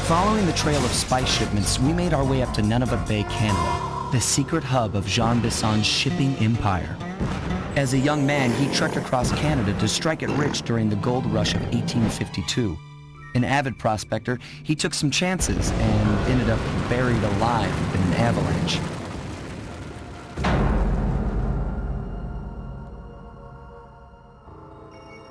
Following the trail of spice shipments, we made our way up to Nunavut Bay, Canada, the secret hub of Jean Bisson's shipping empire. As a young man, he trekked across Canada to strike it rich during the gold rush of 1852. An avid prospector, he took some chances and ended up buried alive in an avalanche.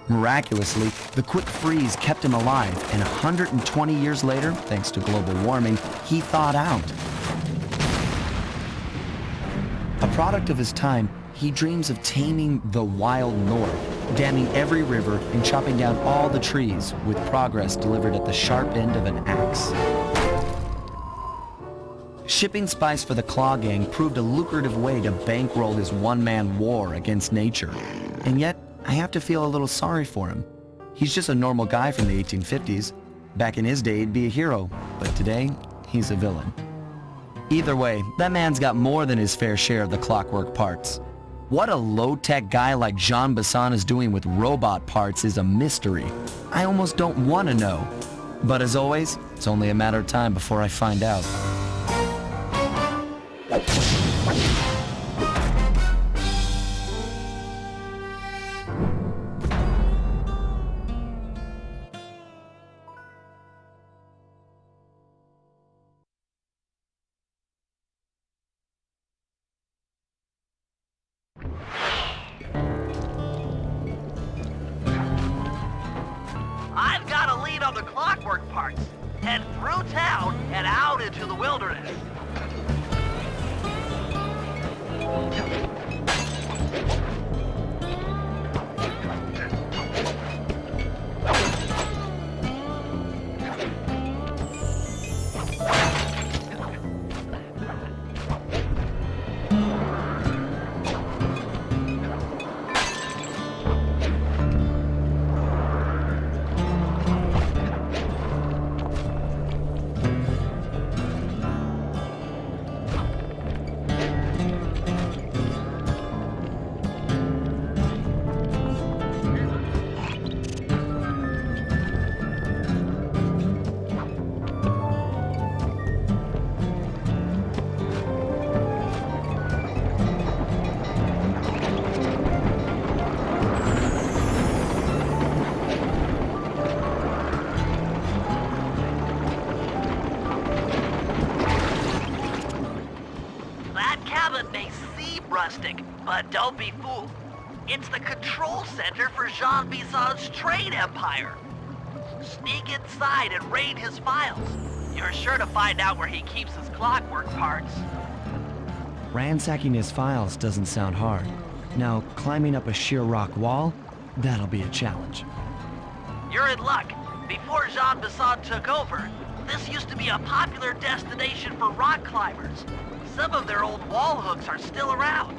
Miraculously, the quick freeze kept him alive, and 120 years later, thanks to global warming, he thawed out. A product of his time, he dreams of taming the wild north, damming every river and chopping down all the trees, with progress delivered at the sharp end of an axe. Shipping spice for the Claw Gang proved a lucrative way to bankroll his one-man war against nature. And yet, I have to feel a little sorry for him. He's just a normal guy from the 1850s. Back in his day, he'd be a hero, but today, he's a villain. Either way, that man's got more than his fair share of the clockwork parts. What a low-tech guy like Jean Bisson is doing with robot parts is a mystery. I almost don't want to know. But as always, it's only a matter of time before I find out. I've got a lead on the clockwork parts. Head through town and out into the wilderness. Rustic, but don't be fooled. It's the control center for Jean Bisson's trade empire. Sneak inside and raid his files. You're sure to find out where he keeps his clockwork parts. Ransacking his files doesn't sound hard. Now, climbing up a sheer rock wall, that'll be a challenge. You're in luck. Before Jean Bisson took over, this used to be a popular destination for rock climbers. Some of their old wall hooks are still around.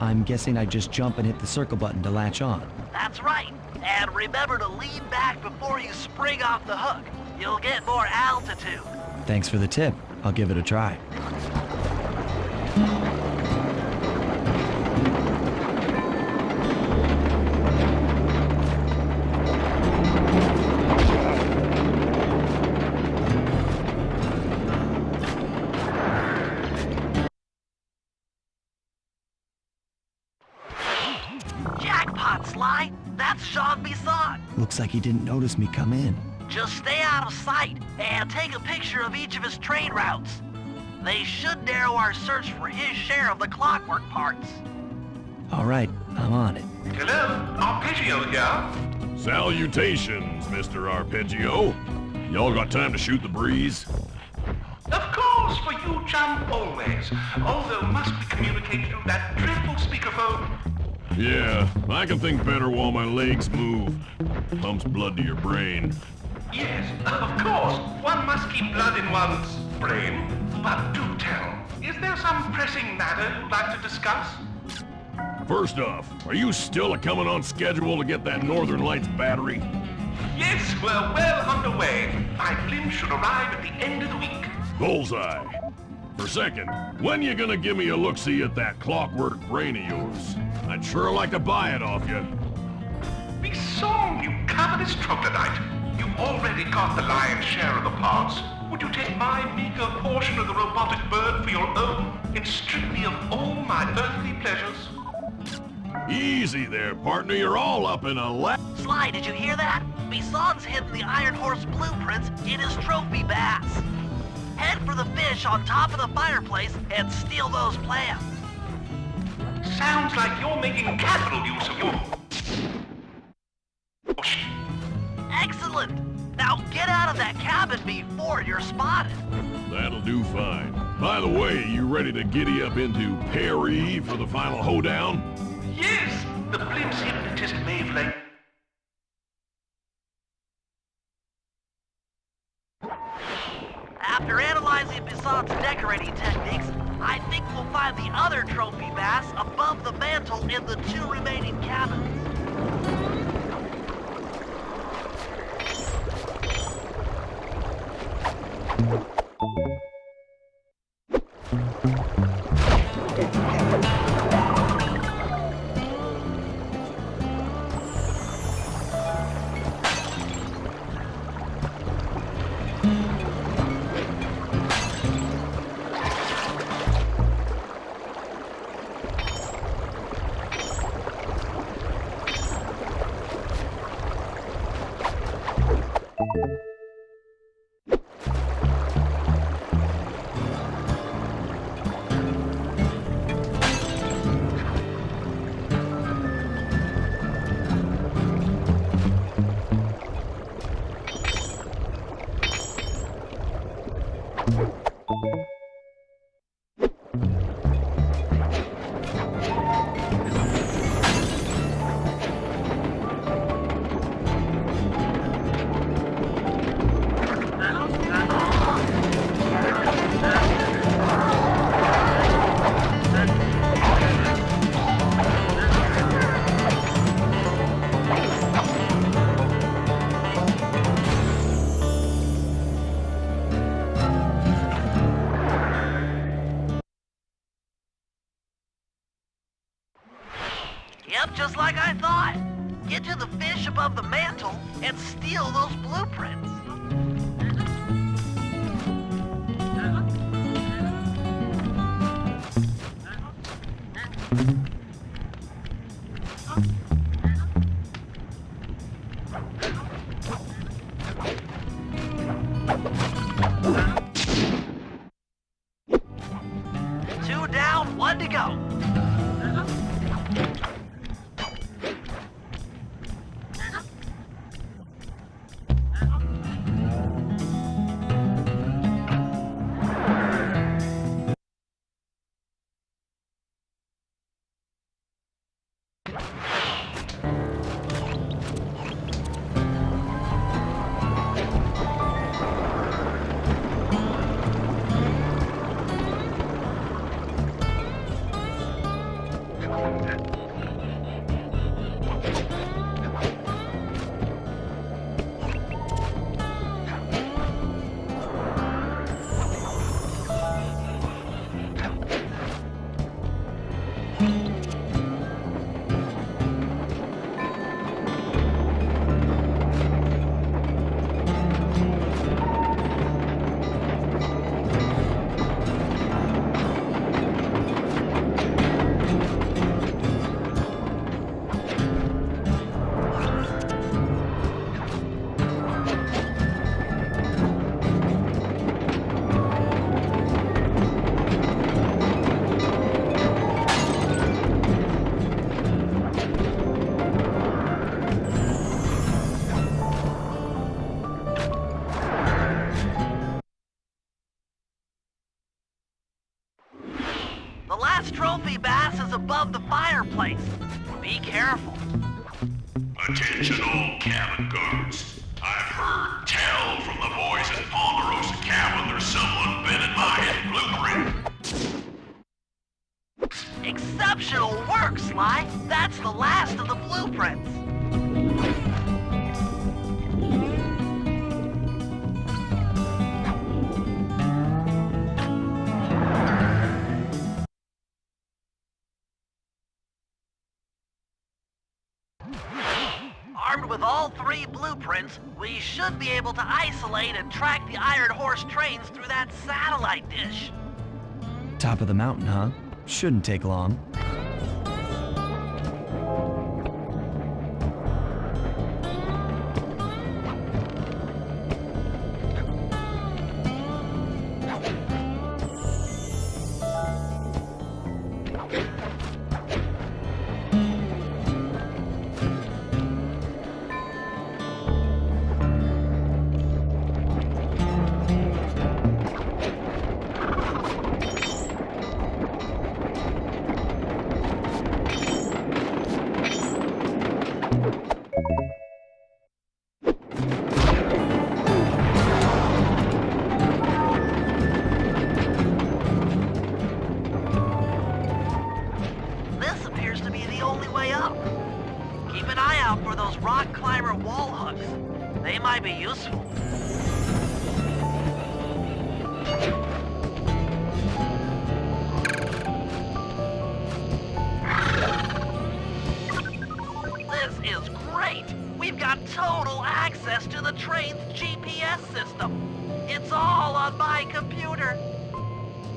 I'm guessing I just jump and hit the circle button to latch on. That's right. And remember to lean back before you spring off the hook. You'll get more altitude. Thanks for the tip. I'll give it a try. Jackpot, Sly! That's Jean Bisson! Looks like he didn't notice me come in. Just stay out of sight and take a picture of each of his trade routes. They should narrow our search for his share of the clockwork parts. All right, I'm on it. Hello, Arpeggio here. Salutations, Mr. Arpeggio. Y'all got time to shoot the breeze? Of course, for you, chum, always. Although must be communicated through that dreadful speakerphone. Yeah, I can think better while my legs move. Pumps blood to your brain. Yes, of course. One must keep blood in one's brain. But do tell, is there some pressing matter you'd like to discuss? First off, are you still a-coming on schedule to get that Northern Lights battery? Yes, we're well underway. My blimp should arrive at the end of the week. Bullseye. For second, when you gonna give me a look-see at that clockwork brain of yours? I'd sure like to buy it off you. Be song, you covetous troglodyte. You already got the lion's share of the parts. Would you take my meager portion of the robotic bird for your own, in strictly of all my earthly pleasures? Easy there, partner. You're all up in a lap. Sly, did you hear that? Bison's hidden the Iron Horse blueprints in his trophy bass. Head for the fish on top of the fireplace and steal those plans. Sounds like you're making capital use of your... Excellent! Now get out of that cabin before you're spotted. That'll do fine. By the way, you ready to giddy up into Perry for the final hoedown? Yes! The blimp's hypnotist wavelength. After analyzing Bison's decorating techniques, I think we'll find the other trophy bass above the mantle in the 2 remaining cabins. Yep, just like I thought. Get to the fish above the mantle and steal those blueprints. Two down, one to go. The last trophy bass is above the fireplace. Be careful. Attention all cabin guards. I've heard tell from the boys at Ponderosa Cabin there's someone been in my hidden blueprint. Exceptional work, Sly. That's the last of the blueprints. Armed with all 3 blueprints, we should be able to isolate and track the Iron Horse trains through that satellite dish. Top of the mountain, huh? Shouldn't take long. This appears to be the only way up. Keep an eye out for those rock climber wall hooks. They might be useful. This is great! We've got total access to the train's GPS system. It's all on my computer.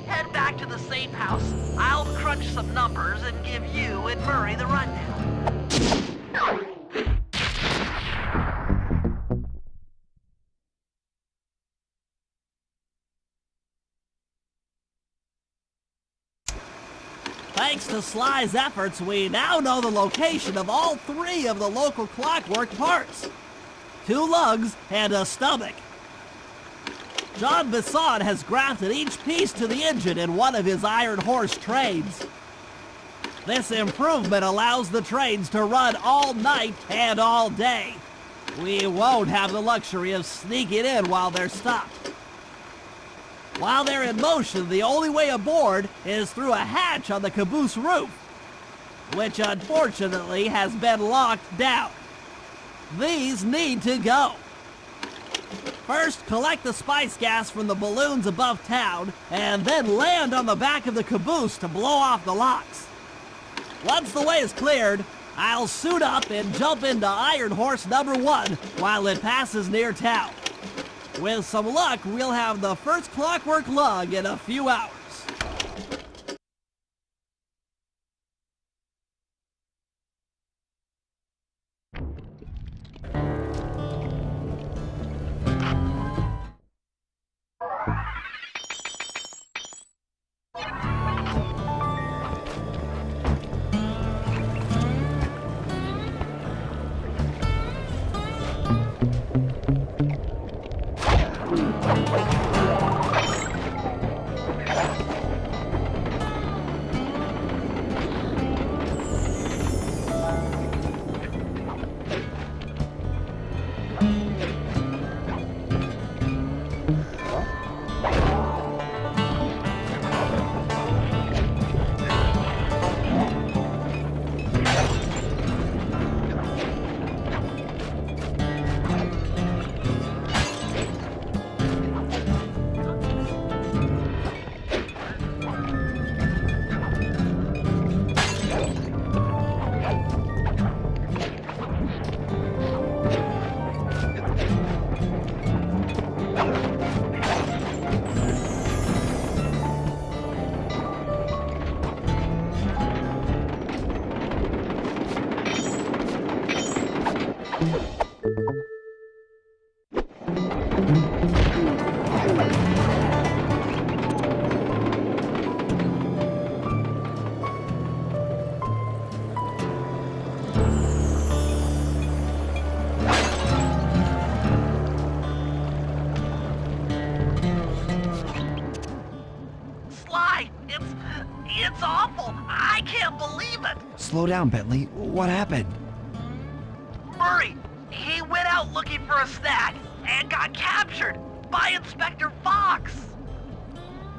Head back to the safe house. I'll crunch some numbers and give you and Murray the rundown. Thanks to Sly's efforts, we now know the location of all 3 of the local clockwork parts. 2 lugs and a stomach. John Bisson has grafted each piece to the engine in one of his Iron Horse trains. This improvement allows the trains to run all night and all day. We won't have the luxury of sneaking in while they're stopped. While they're in motion, the only way aboard is through a hatch on the caboose roof, which unfortunately has been locked down. These need to go. First, collect the spice gas from the balloons above town, and then land on the back of the caboose to blow off the locks. Once the way is cleared, I'll suit up and jump into Iron Horse number 1 while it passes near town. With some luck, we'll have the first clockwork lug in a few hours. It's awful. I can't believe it. Slow down, Bentley. What happened? Murray, he went out looking for a snack and got captured by Inspector Fox.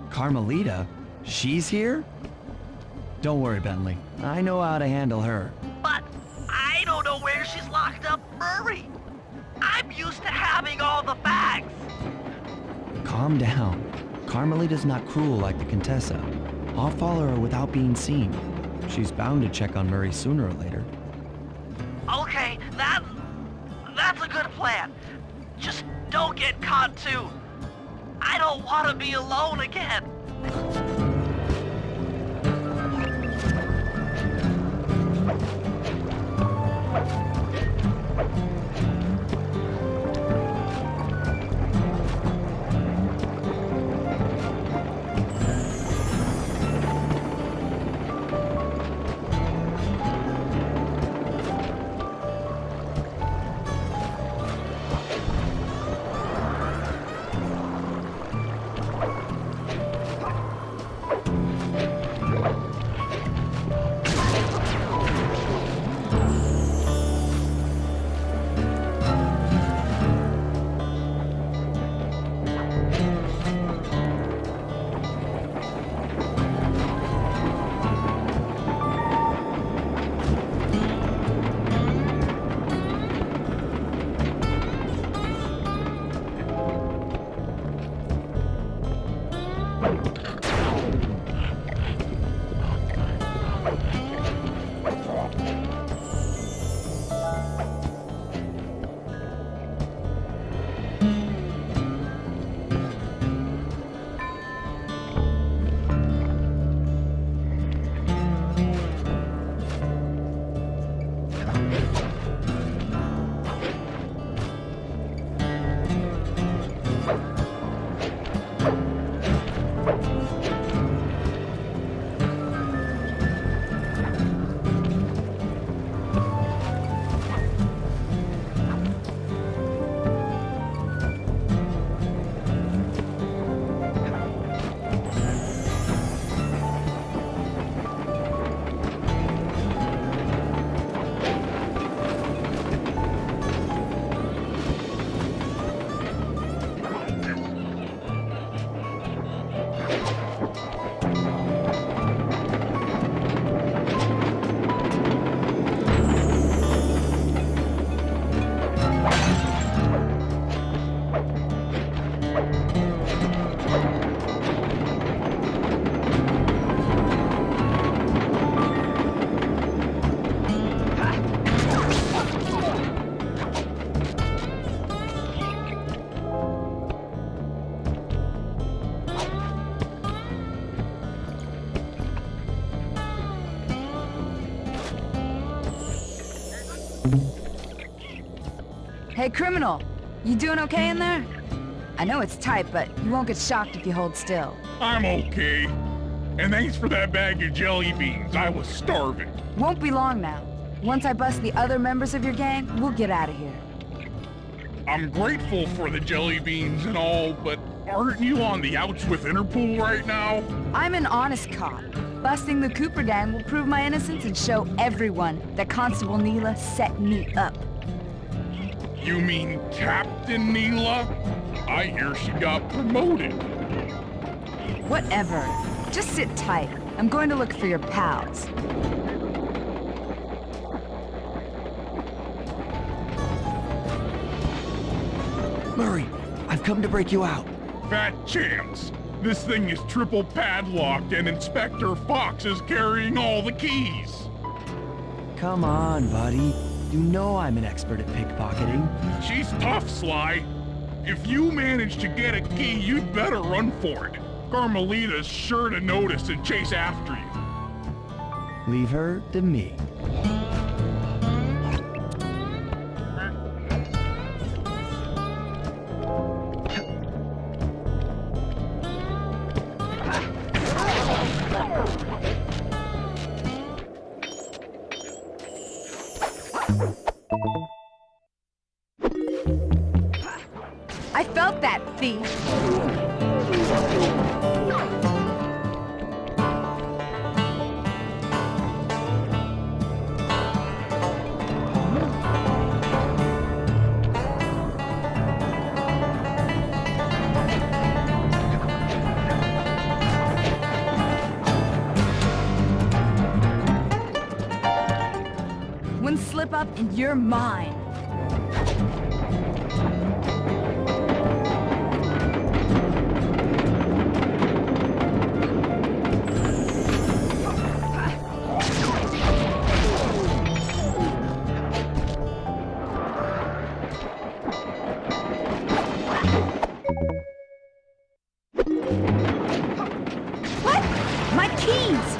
Carmelita? She's here? Don't worry, Bentley. I know how to handle her. But I don't know where she's locked up Murray. I'm used to having all the facts. Calm down. Carmelita's not cruel like the Contessa. I'll follow her without being seen. She's bound to check on Murray sooner or later. Okay, that... plan. Just don't get caught too. I don't want to be alone again. Hey, criminal! You doing okay in there? I know it's tight, but you won't get shocked if you hold still. I'm okay. And thanks for that bag of jelly beans. I was starving. Won't be long now. Once I bust the other members of your gang, we'll get out of here. I'm grateful for the jelly beans and all, but aren't you on the outs with Interpol right now? I'm an honest cop. Busting the Cooper gang will prove my innocence and show everyone that Constable Neela set me up. You mean Captain Neela? I hear she got promoted. Whatever. Just sit tight. I'm going to look for your pals. Murray, I've come to break you out. Fat chance. This thing is triple padlocked and Inspector Fox is carrying all the keys. Come on, buddy. You know I'm an expert at pickpocketing. She's tough, Sly. If you manage to get a key, you'd better run for it. Carmelita's sure to notice and chase after you. Leave her to me. I felt that, thief! One slip up and you're mine. What? My keys!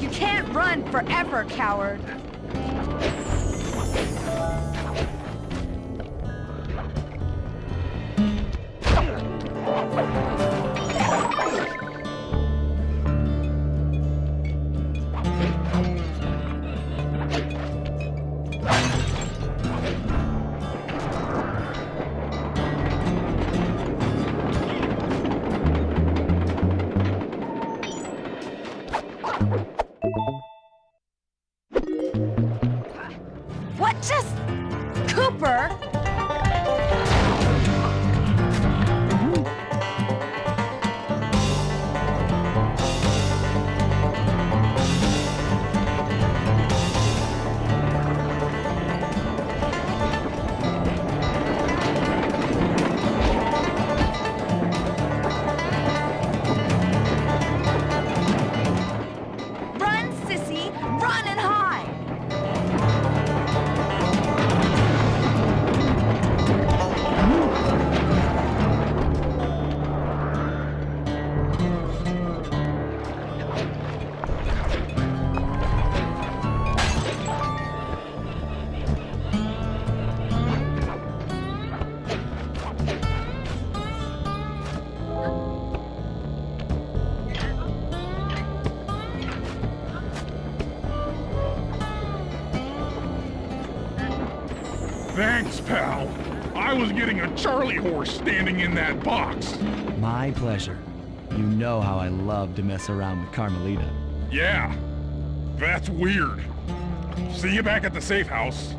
You can't run forever, coward. What just... Cooper? Run, sissy! Run and hide! Thanks, pal. I was getting a Charlie horse standing in that box. My pleasure. You know how I love to mess around with Carmelita. Yeah, that's weird. See you back at the safe house.